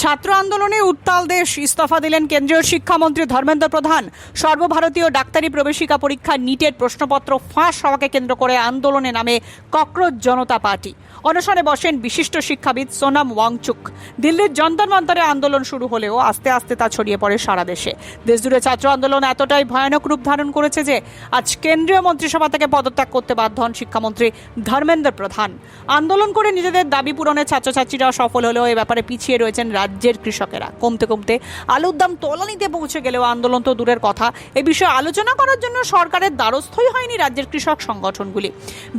ছাত্র আন্দোলনে উত্তাল দেশ, ইস্তফা দিলেন কেন্দ্রীয় শিক্ষামন্ত্রী ধর্মেন্দ্র প্রধান। সর্বভারতীয় ডাক্তারি প্রবেশিকা পরীক্ষা নিটের প্রশ্নপত্র ফাঁস হওয়াকে কেন্দ্র করে আন্দোলনে নামে ককরোচ জনতা পার্টি। অনশনে বসেন বিশিষ্ট শিক্ষাবিদ সোনাম ওয়াংচুক। দিল্লির যন্তর মন্তরে আন্দোলন শুরু হলেও আস্তে আস্তে তা ছড়িয়ে পড়ে সারা দেশে। দেশজুড়ে ছাত্র আন্দোলন এতটাই ভয়ানক রূপ ধারণ করেছে যে আজ কেন্দ্রীয় মন্ত্রিসভা থেকে পদত্যাগ করতে বাধ্য হন শিক্ষামন্ত্রী ধর্মেন্দ্র প্রধান। আন্দোলন করে নিজেদের দাবি পূরণে ছাত্রছাত্রীরা সফল হলেও এ ব্যাপারে পিছিয়ে রয়েছেন রাজ্যের কৃষকেরা। কমতে কমতে আলুর দাম তলানিতে পৌঁছে গেলেও আন্দোলন তো দূরের কথা, এ বিষয়ে আলোচনা করার জন্য সরকারের দ্বারস্থই হয়নি রাজ্যের কৃষক সংগঠনগুলি।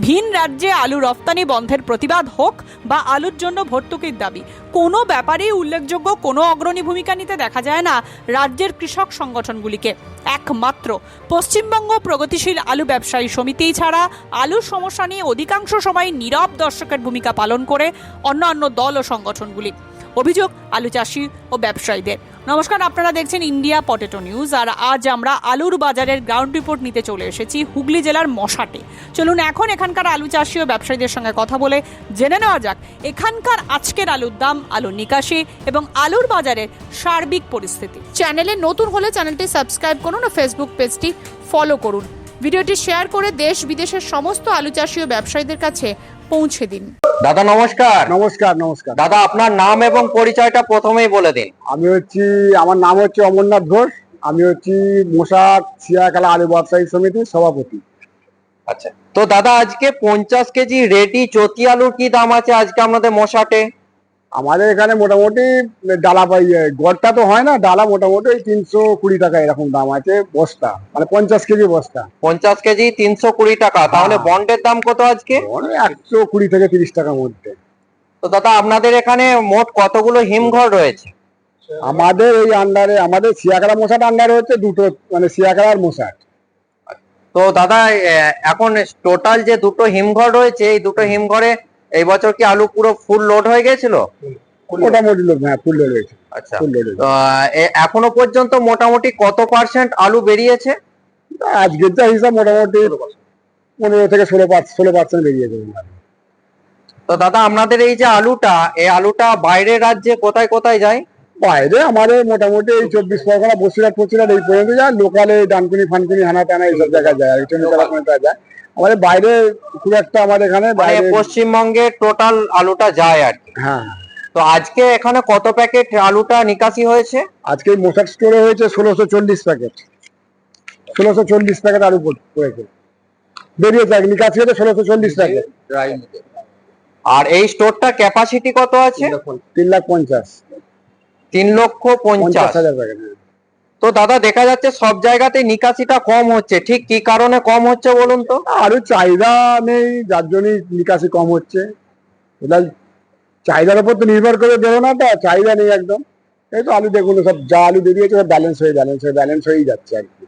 ভিন রাজ্যে আলু রফতানি বন্ধের প্রতিবাদ হোক বা আলুর জন্য ভর্তুকির দাবি, কোনো ব্যাপারেই উল্লেখযোগ্য কোনো অগ্রণী ভূমিকা নিতে দেখা যায় না রাজ্যের কৃষক সংগঠনগুলিকে। একমাত্র পশ্চিমবঙ্গ প্রগতিশীল আলু ব্যবসায়ী সমিতি ছাড়া আলুর সমস্যা নিয়ে অধিকাংশ সময় নীরব দর্শকের ভূমিকা পালন করে অন্যান্য দল ও সংগঠনগুলি। অভিযোগ আলু চাষি ও ব্যবসায়ীদের। নমস্কার, আপনারা দেখছেন ইন্ডিয়া পটেটো নিউজ। আর আজ আমরা আলুর বাজারের গ্রাউন্ড রিপোর্ট নিতে চলে এসেছি হুগলি জেলার মশাটে। চলুন এখন এখানকার আলু চাষি ও ব্যবসায়ীদের সঙ্গে কথা বলে জেনে নেওয়া যাক এখানকার আজকের আলুর দাম, আলুর নিকাশি এবং আলুর বাজারের সার্বিক পরিস্থিতি। চ্যানেলে নতুন হলে চ্যানেলটি সাবস্ক্রাইব করুন ও ফেসবুক পেজটি ফলো করুন। ভিডিওটি শেয়ার করে দেশ বিদেশের সমস্ত আলু চাষি ও ব্যবসায়ীদের কাছে পৌঁছে দিন। দাদা নমস্কার। নমস্কার। নমস্কার দাদা, আপনার নাম এবং পরিচয়টা প্রথমেই বলে দিন। আমার নাম হচ্ছে অমরনাথ ঘোষ। আমি হচ্ছি মোশাট সিয়াখালা আলু ব্যবসায়ী সমিতির সভাপতি। আচ্ছা, তো দাদা আজকে 50 কেজি রেডি চতি আলুর কি দাম আছে আজকে আপনাদের মশাটে? আমাদের এখানে মোটামুটি ডালা পাই, গড়টা তো হয় না, ডালা মোটামুটি ওই 320 টাকা এরকম দাম আছে বস্তা, মানে 50 কেজি বস্তা। 50 কেজি 320 টাকা। তাহলে বন্ডের দাম কত আজকে? 120 থেকে 30 টাকার মধ্যে। তো দাদা আপনাদের এখানে মোট কতগুলো হিমঘর রয়েছে? আমাদের এই আন্ডারে, আমাদের সিয়াখালা মোশাট আন্ডারে হচ্ছে দুটো, মানে সিয়াখালার মোশাট। তো দাদা এখন টোটাল যে দুটো হিমঘর রয়েছে, এই দুটো হিমঘরে এই বছর কি আলু পুরো ফুল লোড হয়ে গেছিল? মোটামুটি লোক, হ্যাঁ, ফুল লোড হয়েছে। আচ্ছা, তো এখনো পর্যন্ত মোটামুটি কত পার্সেন্ট আলু বেরিয়েছে? আজকের যা হিসাব মোটামুটি 15 থেকে 16% বেরিয়েছে। তো দাদা আপনাদের এই যে আলুটা, এই আলুটা বাইরের রাজ্যে কোথায় কোথায় যায়? বাইরে আমাদের মোটামুটি এই 24 পরগনা, বসিরহাট ফসিরহাট এই পর্যন্ত যায়। লোকালে ডানকুনি ফানকুনি হানা টানা এইসব জায়গায় যায়, যায়। আমাদের বাইরে খুব একটা, আমাদের এখানে পশ্চিমবঙ্গে টোটাল আলুটা যায় আর কি। হ্যাঁ। তো আজকে এখানে কত প্যাকেট আলুটা নিকাশি হয়েছে? আজকে মোশাট স্টোরে হয়েছে 1640 প্যাকেট। 1640 প্যাকেট আলু পড়েছে, বেরিয়েছে। নিকাশি হয়েছে 1640 প্যাকেট। আর এই স্টোরটার ক্যাপাসিটি কত আছে? 3,50,000। 3,50,000 প্যাকেট। তো দাদা দেখা যাচ্ছে সব জায়গাতে নিকাশিটা কম হচ্ছে, ঠিক কি কারণে কম হচ্ছে বলুন তো? আলু চাহিদা নেই, যার জন্যই নিকাশি কম হচ্ছে। চাহিদার উপর তো নির্ভর করে দেবো না, তো চাহিদা নেই একদম। এই তো আলু দেখুন, সব যা আলু বেরিয়েছে ব্যালেন্স হয়ে যাচ্ছে আর কি।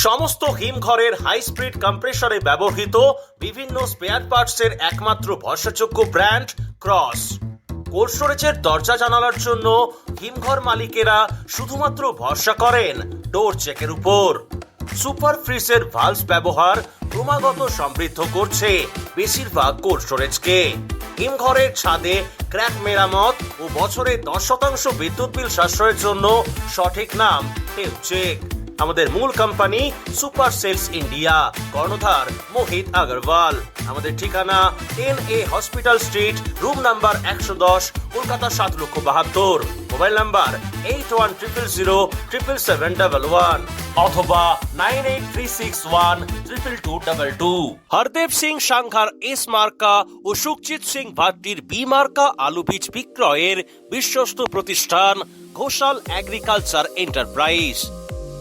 সমস্ত হিমঘরের হাই স্পিড কম্প্রেসরে ব্যবহৃত বিভিন্ন স্পেয়ার পার্টসের একমাত্র ভরসাযোগ্য ব্র্যান্ড ক্রস। কোল্ড স্টোরেজের দরজা জানালার জন্য হিমঘর মালিকেরা শুধুমাত্র ভরসা করেন ডোর চেকের উপর। সুপার ফ্রিজের ভালভস ব্যবহার ক্রমাগত সমৃদ্ধ করছে বেশিরভাগ কোল্ড স্টোরেজকে। হিমঘরের ছাদে ক্র্যাক মেরামত ও বছরে 10% বিদ্যুৎ বিল সাশ্রয়ের জন্য সঠিক নাম টেলচেক। আমাদের মূল কোম্পানি সুপার সেলস ইন্ডিয়া, কর্ণধার মোহিত আগরওয়াল। আমাদের ঠিকানা NA hospital street, room number 110, Kolkata 7,72,000। Mobile number 8100077711 অথবা 9836122222। হরদেব সিং সাংঘার এস মার্কা ও সুখজিৎ সিং ভাট্টির বি মার্কা আলু বীজ বিক্রয়ের বিশ্বস্ত প্রতিষ্ঠান ঘোষাল এগ্রিকালচার এন্টারপ্রাইজ।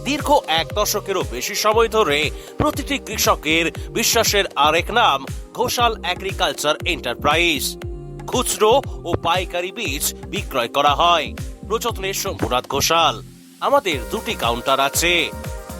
দীর্ঘ 1 দশকেরও বেশি সময় ধরে প্রতিটি কৃষকের বিশ্বাসের আরেক নাম ঘোষাল এগ্রিকালচার এন্টারপ্রাইজ। খুচরো ও পাইকারি বীজ বিক্রয় করা হয়। প্রযত্নে শম্ভুনাথ ঘোষাল। আমাদের দুটি কাউন্টার আছে।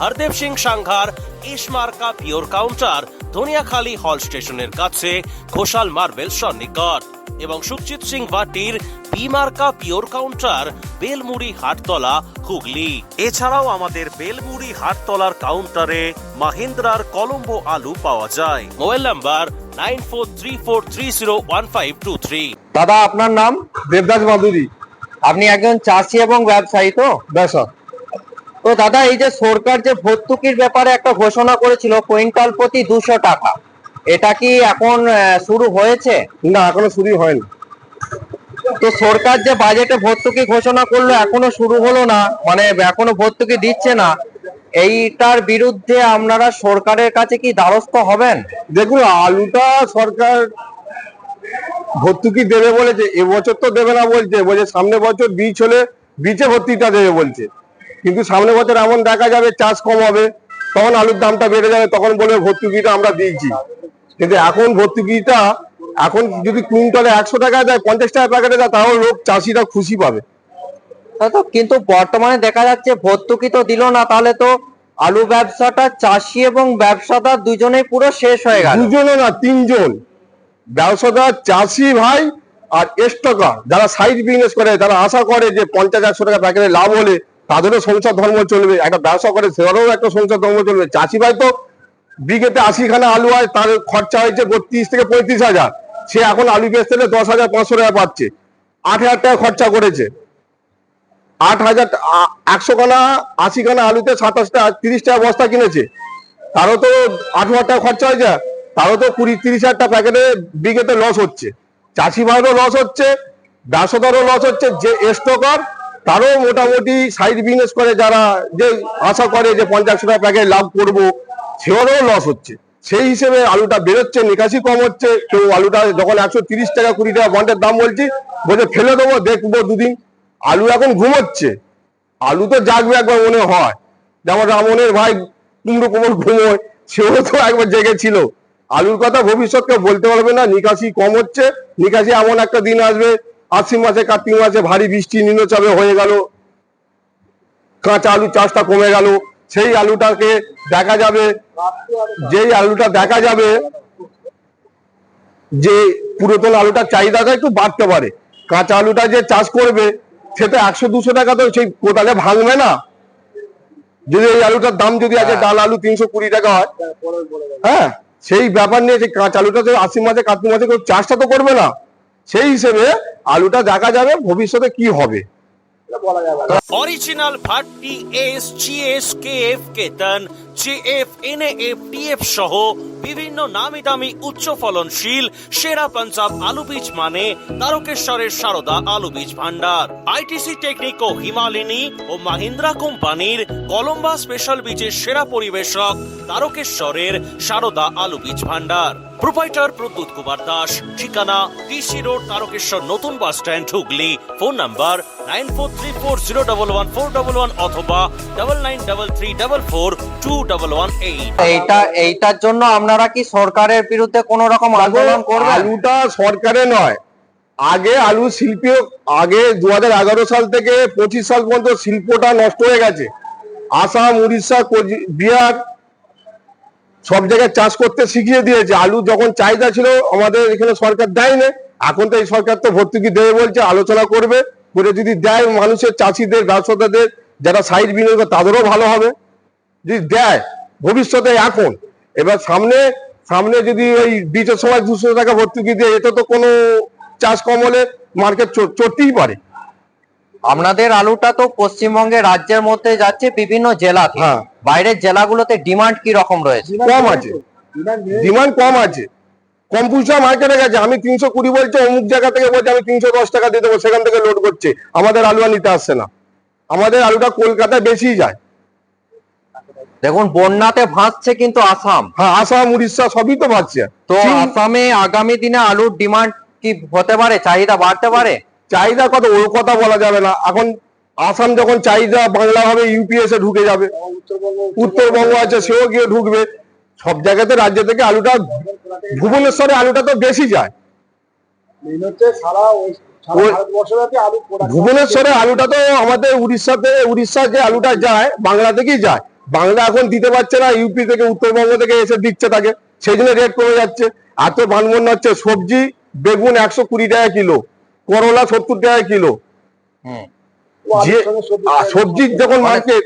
হরদেব সিং সাংঘার এস মার্কা পিওর কাউন্টার ধনিয়াখালী হল স্টেশনের কাছে ঘোষাল মার্বেল সন্নিকট, এবং সুখজিৎ সিং ভাটির বি মার্কা পিওর কাউন্টার বেলমুড়ি হাটতলা, হুগলি। এছাড়াও আমাদের বেলমুড়ি হাটতলার কাউন্টারে মাহিন্দ্রার কলম্বো আলু পাওয়া যায়। Mobile number 9434301523। দাদা আপনার নাম? দেবদাস মাধুরী। আপনি একজন চাষি এবং ব্যবসায়ী তো? ব্যবসা। তো দাদা, এই যে সরকার যে ভর্তুকির ব্যাপারে একটা ঘোষণা করেছিল কুইন্টাল প্রতি 200 টাকা, এটা কি এখন শুরু হয়েছে? না, এখনো শুরু হয়নি। তো সরকার যে বাজেটে ভর্তুকি ঘোষণা করলো এখনো শুরু হলো না, মানে এখনো ভর্তুকি দিচ্ছে না, এইটার বিরুদ্ধে আপনারা সরকারের কাছে কি দ্বারস্থ হবেন? দেখুন, আলুটা সরকার ভর্তুকি দেবে বলেছে, এবছর তো দেবে না বলছে, বলছে সামনে বছর বীজ হলে বীজে ভর্তিটা দেবে বলছে। কিন্তু সামনে বছর এমন দেখা যাবে চাষ কম হবে, তখন আলুর দামটা বেড়ে যাবে, তখন বলবে ভর্তুকিটা আমরা দিয়েছি। কিন্তু এখন ভর্তুকিটা এখন যদি কুইন্টালে 100 টাকা দেয়, 50 টাকা প্যাকেটে দেয়, তাহলে লোক চাষিরা খুশি পাবে। তো কিন্তু বর্তমানে দেখা যাচ্ছে ভর্তুকি তো দিল না, তাহলে তো আলু ব্যবসাটা চাষি এবং ব্যবসাদার দুজনেই পুরো শেষ হয়ে গেল। দুজনে না, তিনজন। ব্যবসাদার, চাষি ভাই আর স্টকার যারা সাইড বিজনেস করে, তারা আশা করে যে 50-100 টাকা প্যাকেটে লাভ হলে তাদেরও সংসার ধর্ম চলবে, একটা ব্যবসা করে সেটারও একটা সংসার ধর্ম চলবে। চাষি ভাই তো বিঘেতে 80 খানা আলু হয়, তার খরচা হয়েছে 32 থেকে 35 হাজার, সে এখন আলু বেচতে 10,500 টাকা পাচ্ছে, 8,000 টাকা খরচা করেছে। 8,000 100 খানা 80 খানা আলুতে 27 টাকা 30 টাকা বস্তা কিনেছে, তারও তো 8,000 টাকা খরচা হয়ে যায়, তারও তো 20-30 হাজার টাকা প্যাকেটে বিঘেতে লস হচ্ছে। চাষি ভাইয়েরও লস হচ্ছে, ব্যবসাদারও লস হচ্ছে, যে স্টকার তারও মোটামুটি সাইড বিজনেস করে যারা যে আশা করে যে 50-100 টাকা প্যাকেট লাভ করবো, সেওরও লস হচ্ছে। সেই হিসেবে আলুটা বেরোচ্ছে, নিকাশি কম হচ্ছে। কেউ আলুটা যখন 130 টাকা 20 টাকা বন্ডের দাম বলছে, বলছে ফেলে দেবো, দেখবো দুদিন। আলু এখন ঘুমোচ্ছে, আলু তো জাগবে একবার মনে হয়, যেমন রামনের ভাই কুমড়ো কোমর ঘুমোয়, সেও তো একবার জেগেছিল। আলুর কথা ভবিষ্যৎকে বলতে পারবে না, নিকাশি কম হচ্ছে। নিকাশি এমন একটা দিন আসবে, আশ্বিন মাসে কার্তিক মাসে ভারী বৃষ্টি নিম্নচাপে হয়ে গেল, কাঁচা আলু চাষটা কমে গেল, সেই আলুটাকে দেখা যাবে, যেই আলুটা দেখা যাবে যে পুরাতন আলুটার চাহিদাটা একটু বাড়তে পারে। কাঁচা আলুটা যে চাষ করবে সেটা 100-200 টাকা তো সেই কোটালে ভাঙবে না। যদি এই আলুটার দাম যদি আছে ডাল আলু 320 টাকা হয়, হ্যাঁ, সেই ব্যাপার নিয়ে সেই কাঁচা আলুটা তো আশ্বিন মাসে কার্তিক মাসে কেউ চাষটা তো করবে না। সেই হিসেবে আলুটা দেখা যাবে ভবিষ্যতে কি হবে। Original Bhatti S, GS, KF, কেতন, জেএফ, এনএএফ, টিএফ সহ বিভিন্ন নামি দামি উচ্চ ফলনশীল সেরা পাঞ্জাব আলু বীজ মানে তারকেশ্বরের সারদা আলু বীজ ভান্ডার। আইটিসি টেকনিক ও হিমালিনী ও মাহিন্দ্রা কোম্পানির কলম্বা স্পেশাল বীজের সেরা পরিবেশক তারকেশ্বরের সারদা আলু বীজ ভান্ডার। প্রোপাইটার প্রদ্যুৎ কুমার দাস, ঠিকানা টিসি রোড, তারকেশ্বর নতুন bus stand, Hooghly. Phone number 9434011411 অথবা 9933442118। এইটার জন্য আপনারা কি সরকারের বিরুদ্ধে কোন রকম আন্দোলন করবেন? আলুটা সরকারে নয়, আগে আলু শিল্প, আগে 2011 সাল থেকে 25 সাল পর্যন্ত শিল্পটা নষ্ট হয়ে গেছে। আসাম, উড়িষ্যা, বিহার সব জায়গায় চাষ করতে শিখিয়ে দিয়েছে। আলু যখন চাহিদা ছিল আমাদের এখানে সরকার দেয়নি, এখন তো এই সরকার তো ভর্তুকি দেবে বলছে, আলোচনা করবে, করে যদি দেয় মানুষের, চাষিদের, ব্যবসাদারদের যারা সাইড বিনিয়োগ করে তাদেরও ভালো হবে যদি দেয় ভবিষ্যতে। এখন এবার সামনে যদি ওই বীজের সময় 200 টাকা ভর্তুকি দেয়, এটা তো কোনো চাষ কম হলে মার্কেট চড়তেই পারে। আপনাদের আলুটা তো পশ্চিমবঙ্গের রাজ্যের মধ্যে যাচ্ছে বিভিন্ন জেলাতে, হ্যাঁ। বাইরের জেলাগুলোতে ডিমান্ড কি রকম রয়েছে? কম আছে, ডিমান্ড কম আছে, কম্পিউটার মার্কেটে গেছে। আমি 320 বলছে, অমুক জায়গা থেকে বলছে আমি 310 টাকা দিয়ে দেবো, সেখান থেকে লোড করছে, আমাদের আলু আর নিতে আসছে না। আমাদের আলুটা কলকাতায় বেশি যায়। দেখুন, বন্যাতে ভাসছে কিন্তু আসাম। হ্যাঁ, আসাম, উড়িষ্যা সবই তো ভাসছে। তো আসামে আগামী দিনে আলুর ডিমান্ড কি হতে পারে, চাহিদা বাড়তে পারে? চাহিদা কত ওর কথা বলা যাবে না। এখন আসাম যখন চাহিদা বাংলা হবে, ইউপিএস এ ঢুকে যাবে, উত্তরবঙ্গ আছে সেও গিয়ে ঢুকবে। সব জায়গাতে রাজ্য থেকে আলুটা, ভুবনেশ্বরে আলুটা তো বেশি যায়। ভুবনেশ্বরে আলুটা তো আমাদের উড়িষ্যা যে আলুটা যায় বাংলা থেকেই যায়। বাংলা এখন দিতে পারছে না, ইউপি থেকে উত্তরবঙ্গ থেকে এসে দিচ্ছে তাকে, সেই জন্য রেট কমে যাচ্ছে। এত বানবন্য হচ্ছে। সবজি, বেগুন 120 টাকা কিলো, করলা 70 টাকা কিলো। সবজির যখন মার্কেট,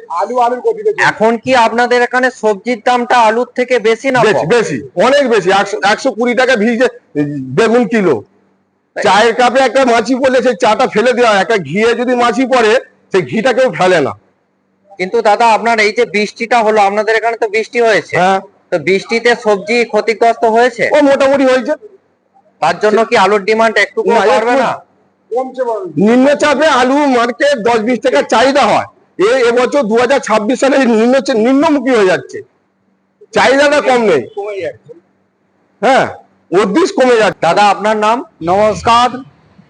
এখন কি আপনাদের এখানে সবজির দামটা আলুর থেকে বেশি না? বেশি, অনেক বেশি। 120 টাকা ভিজে বেগুন কিলো। চায়ের কাপে একটা মাছি পড়লে সেই চাটা ফেলে দেওয়া হয়, একটা ঘিয়ে যদি মাছি পড়ে সেই ঘিটা কেউ ফেলে না। কিন্তু দাদা আপনার এই যে বৃষ্টিটা হলো, আপনাদের এখানে তো বৃষ্টি হয়েছে, হ্যাঁ, তো বৃষ্টিতে সবজি ক্ষতিগ্রস্ত হয়েছে, ও মোটামুটি হয়েছে। তার জন্য কি আলুর ডিমান্ড একটু না, বাড়বে না? নিম্নচাপে আলু মার্কেট 10-20 টাকা চাহিদা হয়, এবছর 2026 সালে নিম্নমুখী হয়ে যাচ্ছে, চাহিদাটা কম নেই। হ্যাঁ, 29 কমে যাচ্ছে। দাদা আপনার নাম? নমস্কার,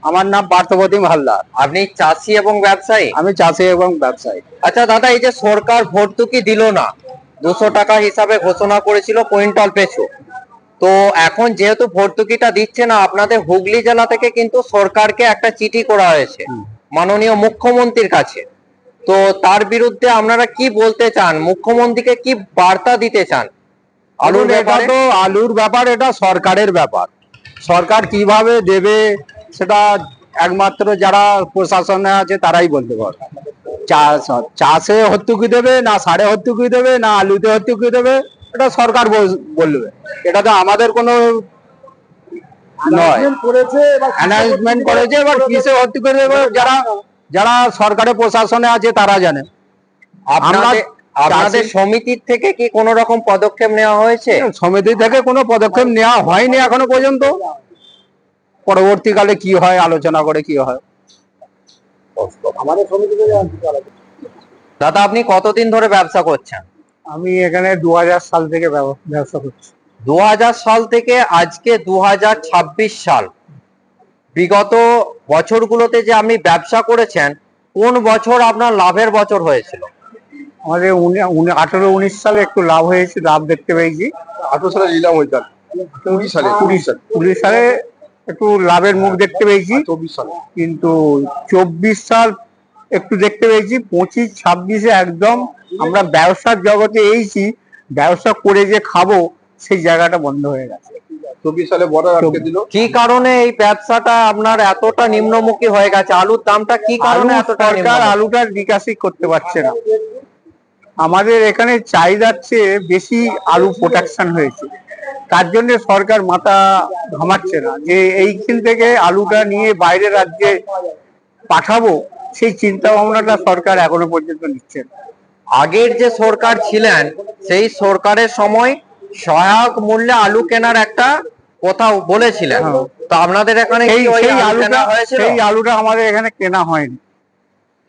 আমার নাম পার্থপ্রতিম হালদার। আপনি চাষি এবং ব্যবসায়ী? আমি চাষি এবং ব্যবসায়ী। আচ্ছা দাদা, এই যে সরকার ভর্তুকি দিল না, 200 টাকা হিসাবে ঘোষণা করেছিল কুইন্টাল পিছু, তো এখন যেহেতু ভর্তুকিটা দিচ্ছে না, আপনাদের হুগলি জেলা থেকে কিন্তু সরকারকে একটা চিঠি করা হয়েছে মাননীয় মুখ্যমন্ত্রীর কাছে, তো তার বিরুদ্ধে আপনারা কি বলতে চান? মুখ্যমন্ত্রীকে কি বার্তা দিতে চান আলুর এটা ব্যাপারে? তো আলুর ব্যাপার, এটা সরকারের ব্যাপার। সরকার কিভাবে দেবে সেটা একমাত্র যারা প্রশাসনে আছে তারাই বলতে পারবে। চাষে হর্তুকি দেবে না সারে হর্তুকি দেবে না আলুতে হর্তুকি দেবে, এটা সরকার বলবে। এটা তো আমাদের কোনো নয়। অ্যানাউন্সমেন্ট করেছে, এবার কিসে হর্তুকি দেবে যারা যারা সরকারের প্রশাসনে আছে তারা জানে। আপনাদের সমিতির থেকে কি কোনো রকম পদক্ষেপ নেওয়া হয়েছে? সমিতি থেকে কোনো পদক্ষেপ নেওয়া হয়নি এখনো পর্যন্ত। পরবর্তীকালে কি হয় আলোচনা করে কি হয়। দাদা আপনি কতদিন ধরে ব্যবসা করছেন? আমি এখানে 2000 সাল থেকে ব্যবসা করছি। 2000 সাল থেকে আজকে 2026 সাল, বিগত বছরগুলোতে যে আপনি ব্যবসা করেছেন, কোন বছর আপনার লাভের বছর হয়েছিল? আমাদের 18-19 সালে একটু লাভ হয়েছে, লাভ দেখতে পেয়েছি। 18 সালে নিলাম হয়েছে, 20 সালে একটু লাভের মুখ দেখতে পেয়েছি। 24 সালে কিন্তু 24 সাল একটু দেখতে পেয়েছি। 25-26-এ একদম আমরা ব্যবসার জগতে এইছি, ব্যবসা করে যে খাবো সেই জায়গাটা বন্ধ হয়ে গেছে। 24 সালে বর্ডার আটকে দিল। কি কারণে এই ব্যবসাটা আপনার এতটা নিম্নমুখী হয়ে গেছে? আলুর দামটা কি কারণে এতটা সরকার নিম্নমুখী? আলুটা নিকাশি করতে পারছে না। আমাদের এখানে চাহিদার চেয়ে বেশি আলু প্রোডাকশন হয়েছে, তার জন্য সরকার মাথা ঘামাচ্ছে না যে এইখান থেকে আলুটা নিয়ে বাইরের রাজ্যে পাঠাবো, সেই চিন্তা ভাবনাটা সরকার এখনো পর্যন্ত নিচ্ছে না। আগের যে সরকার ছিলেন সেই সরকারের সময় সহায়ক মূল্যে আলু কেনার একটা কথা বলেছিলেন, তো আপনাদের এখানে কি ওই আলু কেনা হয়েছিল? সেই আলুটা আমাদের এখানে কেনা হয়নি।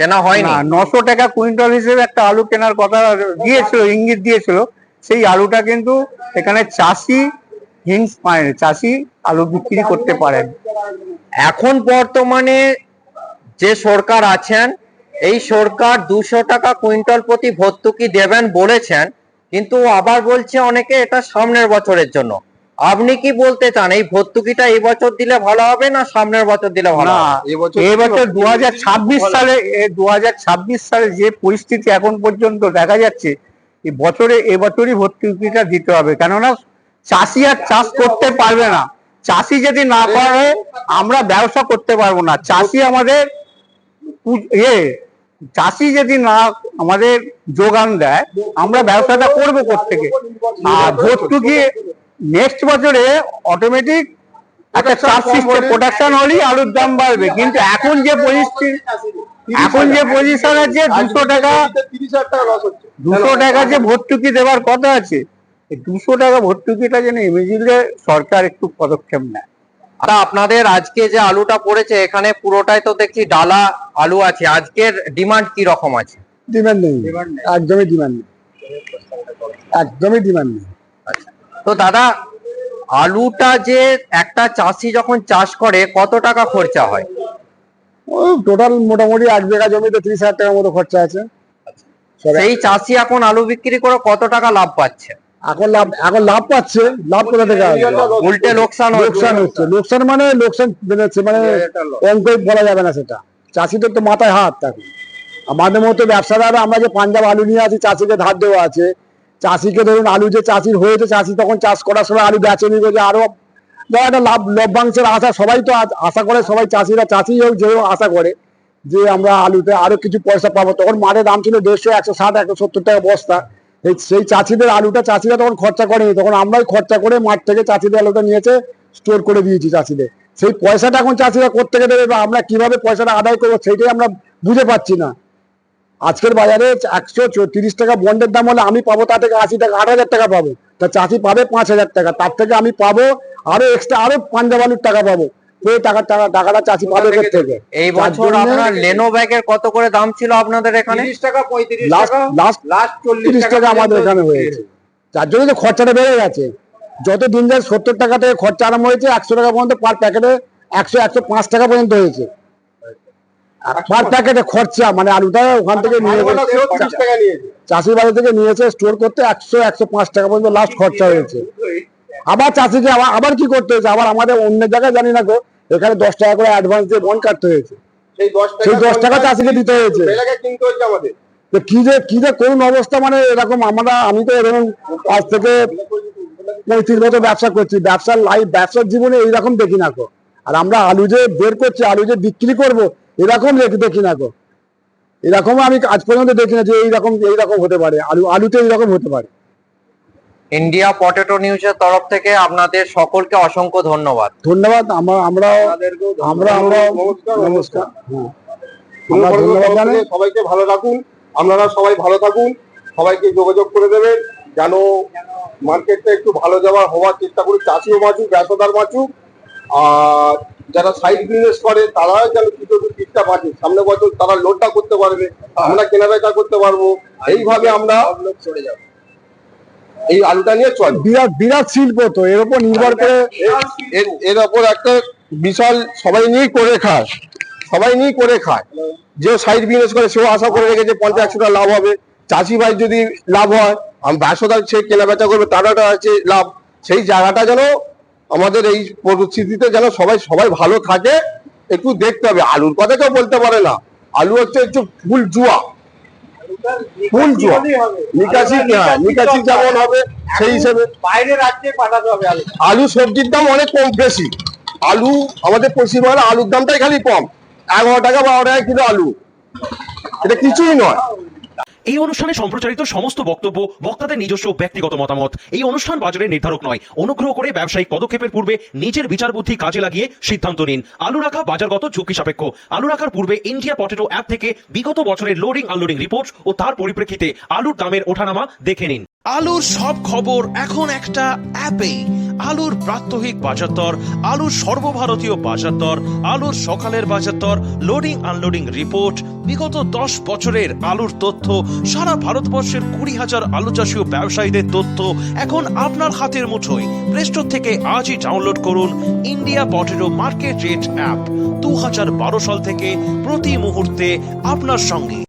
কেনা হয়নি? না, 900 টাকা কুইন্টাল হিসেবে একটা আলু কেনার কথা দিয়েছিল, ইঙ্গিত দিয়েছিল। সেই আলুটা কিন্তু এখানে চাষি হিংস পায়নি, চাষি আলু বিক্রি করতে পারেন। এখন বর্তমানে যে সরকার আছেন, এই সরকার 200 টাকা কুইন্টাল প্রতি ভর্তুকি দেবেন বলেছেন, কিন্তু আবার বলছে অনেকে এটা সামনের বছরের জন্য। আপনি কি বলতে চান, এই ভর্তুকিটা এই বছর দিলে ভালো হবে না সামনের বছর দিলে ভালো না, হবে? এবছর 2026 সালে যে পরিস্থিতি এখন পর্যন্ত দেখা যাচ্ছে, এবছরই ভর্তুকিটা দিতে হবে। কেননা চাষি আর চাষ করতে পারবে না। চাষি যদি না করে আমরা ব্যবসা করতে পারবো না। চাষি আমাদের চাষি যদি না আমাদের যোগান দেয়, আমরা ব্যবসাটা করবো কোত্থেকে? আর ভর্তুকি নেক্সট বছরে অটোমেটিক একটা চাষ সিস্টেম প্রোডাকশন হলেই আলুর দাম বাড়বে। কিন্তু এখন যে পজিশন আছে, 200 টাকা 200 টাকা যে ভর্তুকি দেওয়ার কথা আছে, 200 টাকা ভর্তুকিটা যেন ইমিডিয়েটলি সরকার একটু পদক্ষেপ নেয়। আপনাদের আজকে যে আলুটা পড়েছে এখানে পুরোটাই তো দেখছি ডালা আলু আছে, আজকের ডিমান্ড কি রকম আছে? ডিমান্ড নেই, একদমই ডিমান্ড নেই, একদমই ডিমান্ড নেই। তো দাদা, আলুটা যে একটা চাষি যখন চাষ করে কত টাকা খরচা হয়? টোটাল মোটামুটি 1 বিঘা জমিতে 30,000 টাকার মতো খরচা আছে। সেই চাষি এখন আলু বিক্রি করে কত টাকা লাভ পাচ্ছে? এখন লাভ পাচ্ছে। লাভ কোথা থেকে আসবে? উল্টে লোকসান হচ্ছে। লোকসান মানে বেড়েছে, মানে অঙ্ক বলা যাবে না সেটা। চাষিদের তো মাথায় হাত। এখন আমাদের মতো ব্যবসাদাররা, আমরা যে পাঞ্জাব আলু নিয়ে আছি, চাষিকে ধার দেওয়া আছে। চাষিকে ধরুন আলু যে চাষির হয়েছে, চাষি তখন চাষ করার সময় আলু বেচেনি, যে আরো একটা লভ্যাংশের আশা সবাই তো আশা করে, সবাই চাষিরা, চাষি হোক যে আশা করে যে আমরা আলুতে আরো কিছু পয়সা পাবো। তখন মাঠের দাম ছিল 150, 160, 170 টাকা বস্তা। সেই চাষিদের আলুটা চাষিরা তখন খরচা করেনি, তখন আমরাই খরচা করে মাঠ থেকে চাষিদের আলুটা নিয়েছে, স্টোর করে দিয়েছি চাষিদের। সেই পয়সাটা এখন চাষিরা কোত্থেকে দেবে বা আমরা কিভাবে পয়সাটা আদায় করবো সেইটাই আমরা বুঝে পাচ্ছি না। আজকের বাজারে 130 টাকা বন্ডের দাম হলে আমি পাবো তা থেকে 80 টাকা 8,000 টাকা পাবো, তা চাষি পাবে 5,000 টাকা, তার থেকে আমি পাবো আরো এক্সট্রা আরো পাঞ্জাব আলুর টাকা পাবো, ওই টাকাটা চাষি পাবে এর থেকে। এই বছর আপনার লেনো ব্যাগের কত করে দাম ছিল আপনাদের এখানে? 30 টাকা 35 লাস্ট লাস্ট 30 টাকা আমাদের এখানে হয়েছে, যার জন্য তো খরচাটা বেড়ে গেছে। যত দিন যায় 70 টাকা থেকে খরচা আরম্ভ হয়েছে, 100 টাকা পর্যন্ত পার প্যাকেটে 100-105 টাকা পর্যন্ত হয়েছে পার প্যাকেটে খরচা। মানে আলুটা ওখান থেকে নিয়ে চাষির বাড়ি থেকে নিয়েছে স্টোর করতে 100-105 টাকা পর্যন্ত লাস্ট খরচা হয়েছে। আবার চাষিকে আবার কি করতে হয়েছে, আবার আমাদের অন্য জায়গায় জানি না গো, এখানে 10 টাকা করে অ্যাডভান্স দিয়ে বন্ড কাটতে হয়েছে, সেই 10 টাকা চাষিকে দিতে হয়েছে। তো কি যে করুন অবস্থা, মানে এরকম আমি তো এরকম আজ থেকে 35 বছর ব্যবসা করছি, ব্যবসার জীবনে এইরকম দেখি না গো। আর আমরা আলু যে বের করছি, আলু যে বিক্রি করবো এরকম দেখি না গো, এরকম আমি আজ পর্যন্ত দেখি না যে এইরকম হতে পারে, আলুতে এইরকম হতে পারে। ইন্ডিয়া পটেটো নিউজের তরফ থেকে আপনাদের সকলকে অসংখ্য ধন্যবাদ। ধন্যবাদ। আমরা নমস্কার। হ্যাঁ, আমরা ধন্যবাদ জানাই। সবাইকে ভালো রাখুন, আপনারা সবাই ভালো থাকুন, সবাইকে যোগাযোগ করে দেবেন যেন মার্কেটটা একটু ভালো হওয়ার চেষ্টা করি, চাষিও বাঁচুক, ব্যবসাদার বাঁচুক, আর যারা সাইড বিজনেস করে তারা যেন কিছু ঠিকটা বাঁচে, সামনে বছর তারা লোডটা করতে পারবে, আমরা কেনাবেচা করতে পারবো, এইভাবে আমরা এই আলুটা নিয়ে চল। বিরাট শিল্প তো, এর উপর নির্ভর করে এর উপর একটা বিশাল সবাই নিয়েই করে খায়, যে সাইড বিজনেস করে সেও আশা করে রেখেছে 50-100 টাকা লাভ হবে। চাষি ভাই যদি লাভ হয়, ব্যবসাদার সে কেনাবেচা করবে, তার আছে লাভ। সেই জায়গাটা যেন আমাদের এই পরিস্থিতিতে যেন সবাই ভালো থাকে, একটু দেখতে হবে। আলুর কথা কেউ বলতে পারে না, আলু হচ্ছে একটু ফুল জুয়া, নিকাশি যেমন হবে সেই হিসেবে বাইরে রাজ্যে পাঠাতে হবে। আলু সবজির দাম অনেক কম, বেশি আলু আমাদের পশ্চিমবাংলা আলুর দামটাই খালি কম, 11 টাকা 12 টাকা কিলো আলু, এটা কিছুই নয়। এই অনুষ্ঠানে সম্প্রচারিত সমস্ত বক্তব্য বক্তাদের নিজস্ব ব্যক্তিগত মতামত। এই অনুষ্ঠান বাজারের নির্ধারক নয়। অনুগ্রহ করে ব্যবসায়িক পদক্ষেপের পূর্বে নিজের বিচার বুদ্ধি কাজে লাগিয়ে সিদ্ধান্ত নিন। আলু রাখা বাজারগত ঝুঁকি সাপেক্ষ। আলু রাখার পূর্বে ইন্ডিয়া পটেটো অ্যাপ থেকে বিগত বছরের লোডিং আনলোডিং রিপোর্ট ও তার পরিপ্রেক্ষিতে আলুর দামের ওঠানামা দেখে নিন। আলুর সব খবর এখন একটা অ্যাপে। আলুর প্রাত্যহিক বাজার দর, আলুর সর্বভারতীয় বাজার দর, আলুর সকালের বাজার দর, লোডিং আনলোডিং রিপোর্ট, বিগত 10 বছরের আলুর তথ্য, সারা ভারতবর্ষের 20,000 আলু চাষী ও ব্যবসায়ীদের তথ্য এখন আপনার হাতের মুঠোয়। প্লে স্টোর থেকে আজই ডাউনলোড করুন India potato market rate app. 2012 সাল থেকে প্রতি মুহূর্তে আপনার সঙ্গে।